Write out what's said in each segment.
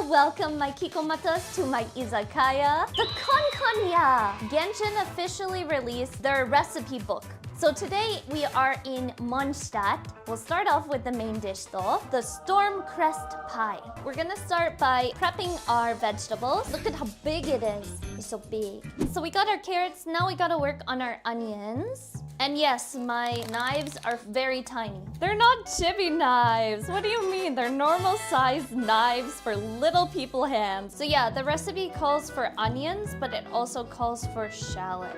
welcome my Kikomatas to my izakaya, the Konkonya! Genshin officially released their recipe book. So today we are in Mondstadt. We'll start off with the main dish though, the storm crest pie. We're gonna start by prepping our vegetables. Look at how big it is. It's so big. So we got our carrots, now we gotta work on our onions. And yes, my knives are very tiny. They're not chibi knives. What do you mean? They're normal sized knives for little people hands. So yeah, the recipe calls for onions, but it also calls for shallots.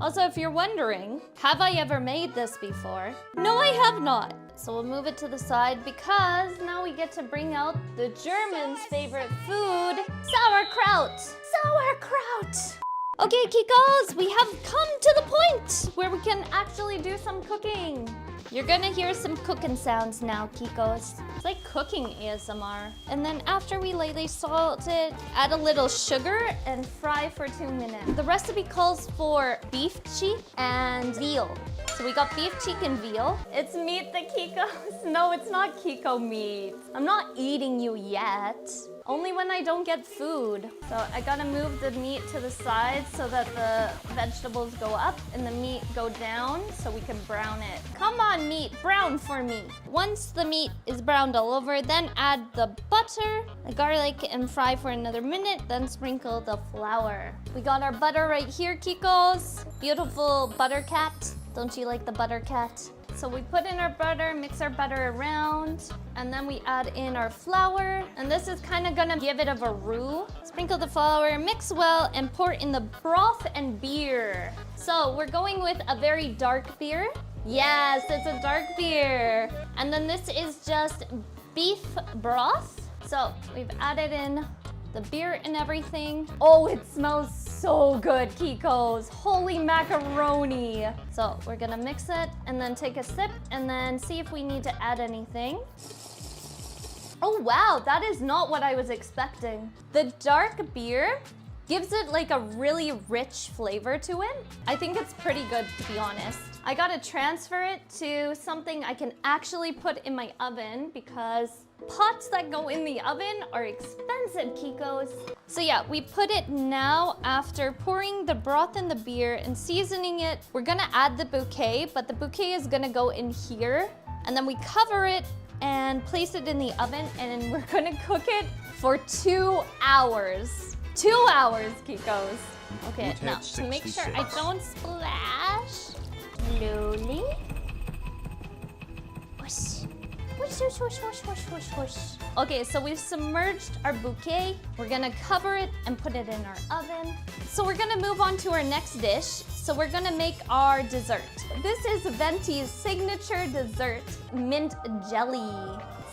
Also, if you're wondering, have I ever made this before? No, I have not. So we'll move it to the side because now we get to bring out the Germans' favorite food, sauerkraut. Sauerkraut! Okay, Kikos, we have come to the point where we can actually do some cooking. You're gonna hear some cooking sounds now, Kikos. It's like cooking ASMR. And then after we lightly salt it, add a little sugar and fry for 2 minutes. The recipe calls for beef cheek and veal. So we got beef cheek and veal. It's meat the Kikos. No, it's not Kiko meat. I'm not eating you yet. Only when I don't get food. So I gotta move the meat to the side so that the vegetables go up and the meat go down so we can brown it. Come on, meat, brown for me. Once the meat is browned all over, then add the butter, the garlic, and fry for another minute, then sprinkle the flour. We got our butter right here, Kikos. Beautiful butter cat. Don't you like the butter cat? So we put in our butter, mix our butter around, and then we add in our flour. And this is kind of gonna give it a roux. Sprinkle the flour, mix well, and pour in the broth and beer. So we're going with a very dark beer. Yes, it's a dark beer. And then this is just beef broth. So we've added in the beer and everything. Oh, it smells so good, Kikos. Holy macaroni. So we're gonna mix it and then take a sip and then see if we need to add anything. Oh wow, that is not what I was expecting. The dark beer gives it like a really rich flavor to it. I think it's pretty good, to be honest. I gotta transfer it to something I can actually put in my oven because pots that go in the oven are expensive, Kikos. So yeah, we put it now after pouring the broth in the beer and seasoning it. We're gonna add the bouquet, but the bouquet is gonna go in here. And then we cover it and place it in the oven and we're gonna cook it for 2 hours. 2 hours, Kikos. Okay, now to make sure I don't splash, slowly. Whoosh. Whoosh, whoosh, whoosh, whoosh, whoosh, whoosh, whoosh. Okay, so we've submerged our bouquet. We're gonna cover it and put it in our oven. So we're gonna move on to our next dish. So we're gonna make our dessert. This is Venti's signature dessert, mint jelly.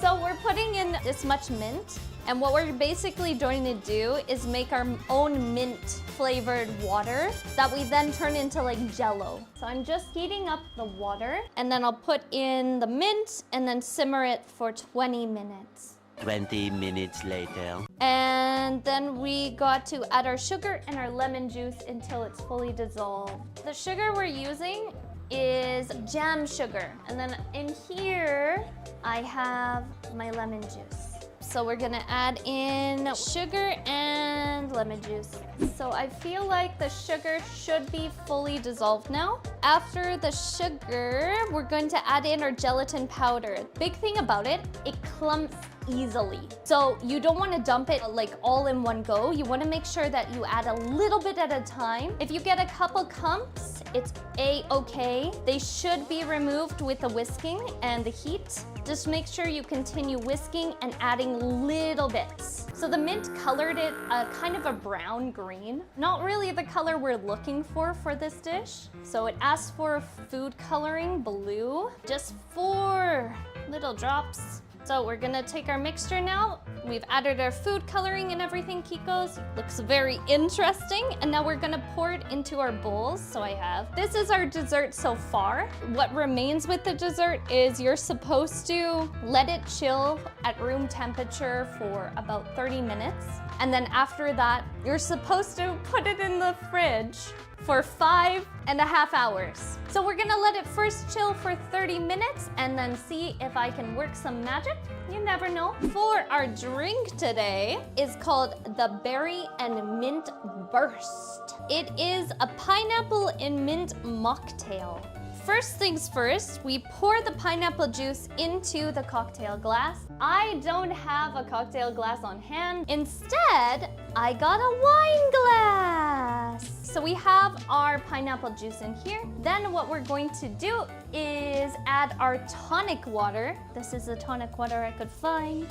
So we're putting in this much mint. And what we're basically going to do is make our own mint flavored water that we then turn into like jello. So I'm just heating up the water and then I'll put in the mint and then simmer it for 20 minutes. 20 minutes later. And then we got to add our sugar and our lemon juice until it's fully dissolved. The sugar we're using is jam sugar. And then in here, I have my lemon juice. So we're gonna add in sugar and lemon juice. So I feel like the sugar should be fully dissolved now. After the sugar, we're going to add in our gelatin powder. Big thing about it, it clumps easily. So you don't want to dump it like all in one go. You want to make sure that you add a little bit at a time. If you get a couple clumps, it's a-okay. They should be removed with the whisking and the heat. Just make sure you continue whisking and adding little bits. So the mint colored it kind of a brown green. Not really the color we're looking for this dish. So it asks for food coloring blue. Just 4 little drops. So we're gonna take our mixture now. We've added our food coloring and everything, Kikos. Looks very interesting. And now we're gonna pour it into our bowls. So I have, this is our dessert so far. What remains with the dessert is you're supposed to let it chill at room temperature for about 30 minutes. And then after that, you're supposed to put it in the fridge for 5.5 hours. So we're gonna let it first chill for 30 minutes and then see if I can work some magic You never know. For our drink today is called the Berry and Mint Burst. It is a pineapple and mint mocktail. First things first, we pour the pineapple juice into the cocktail glass. I don't have a cocktail glass on hand. Instead, I got a wine glass. So we have our pineapple juice in here. Then what we're going to do is add our tonic water. This is the tonic water I could find.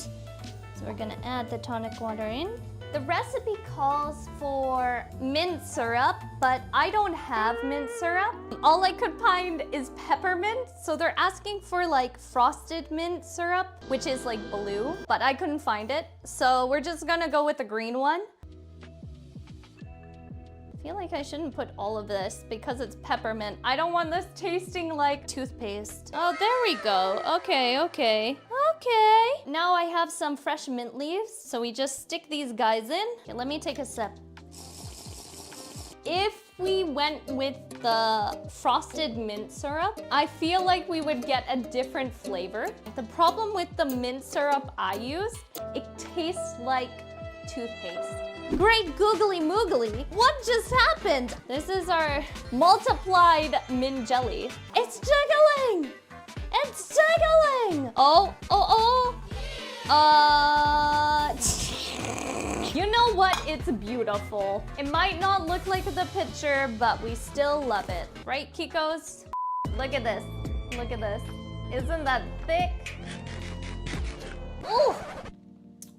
So we're gonna add the tonic water in. The recipe calls for mint syrup, but I don't have mint syrup. All I could find is peppermint, so they're asking for like frosted mint syrup, which is like blue, but I couldn't find it. So we're just gonna go with the green one. I feel like I shouldn't put all of this because it's peppermint. I don't want this tasting like toothpaste. Oh, there we go. Okay. Now I have some fresh mint leaves, so we just stick these guys in. Okay, let me take a sip. If we went with the frosted mint syrup, I feel like we would get a different flavor. The problem with the mint syrup I use, it tastes like toothpaste. Great googly moogly, what just happened? This is our multiplied mint jelly. It's jiggling! It's jiggling! Oh. You know what? It's beautiful. It might not look like the picture, but we still love it. Right, Kikos? Look at this. Look at this. Isn't that thick? Ooh!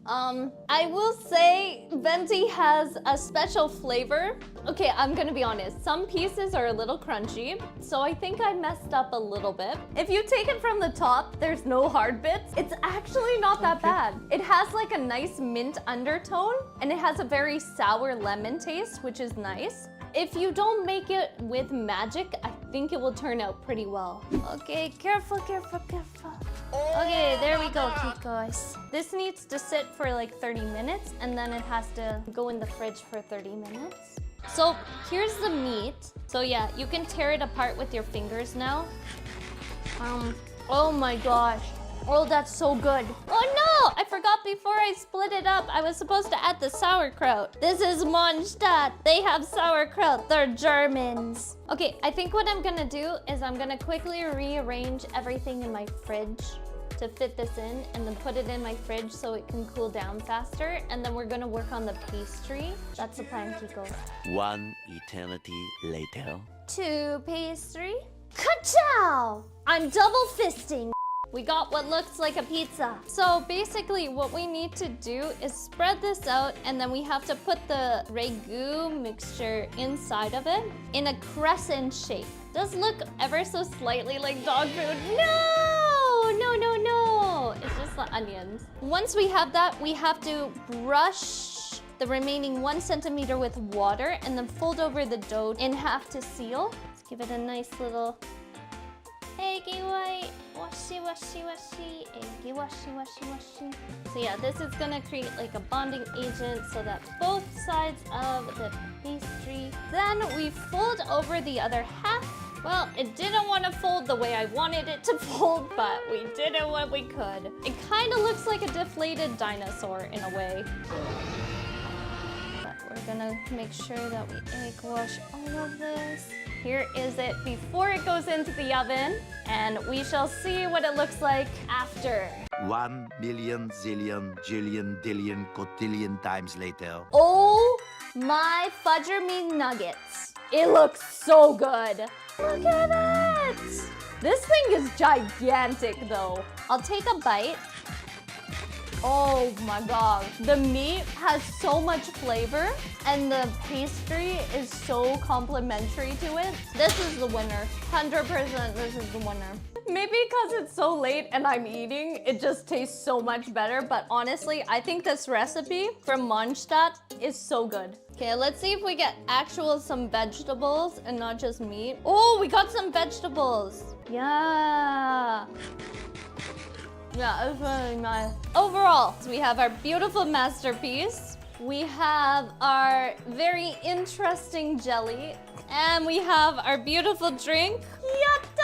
I will say venti has a special flavor. Okay, I'm gonna be honest. Some pieces are a little crunchy, so I think I messed up a little bit. If you take it from the top, there's no hard bits. It's actually not that bad. It has like a nice mint undertone, and it has a very sour lemon taste, which is nice. If you don't make it with magic, I think it will turn out pretty well. Okay, careful. Okay, there we go, Kikos. This needs to sit for like 30 minutes, and then it has to go in the fridge for 30 minutes. So here's the meat. So yeah, you can tear it apart with your fingers now. Oh my gosh. Oh, that's so good. Oh no, I forgot before I split it up, I was supposed to add the sauerkraut. This is Mondstadt. They have sauerkraut, they're Germans. Okay, I think what I'm gonna do is I'm gonna quickly rearrange everything in my fridge to fit this in, and then put it in my fridge so it can cool down faster, and then we're gonna work on the pastry. That's the plan, Kiko. One eternity later. To pastry. Ka-chow! I'm double fisting. We got what looks like a pizza. So basically what we need to do is spread this out, and then we have to put the ragu mixture inside of it in a crescent shape. Does look ever so slightly like dog food. No! It's just the onions. Once we have that, we have to brush the remaining 1 centimeter with water and then fold over the dough in half to seal. Let's give it a nice little eggy white. Washi. Eggy washi. So yeah, this is gonna create like a bonding agent so that both sides of the pastry. Then we fold over the other half. Well, it didn't want to fold the way I wanted it to fold, but we did it what we could. It kind of looks like a deflated dinosaur in a way. But we're gonna make sure that we egg wash all of this. Here is it before it goes into the oven, and we shall see what it looks like after. 1 million zillion jillion dillion cotillion times later. Oh my fudger me nuggets. It looks so good. Look at it. This thing is gigantic though. I'll take a bite. Oh my god. The meat has so much flavor, and the pastry is so complimentary to it. This is the winner. 100% this is the winner. Maybe because it's so late and I'm eating, it just tastes so much better. But honestly, I think this recipe from Mondstadt is so good. Okay, let's see if we get some vegetables and not just meat. Oh, we got some vegetables. Yeah. Yeah, it's really nice. Overall, so we have our beautiful masterpiece. We have our very interesting jelly. And we have our beautiful drink. Yatta!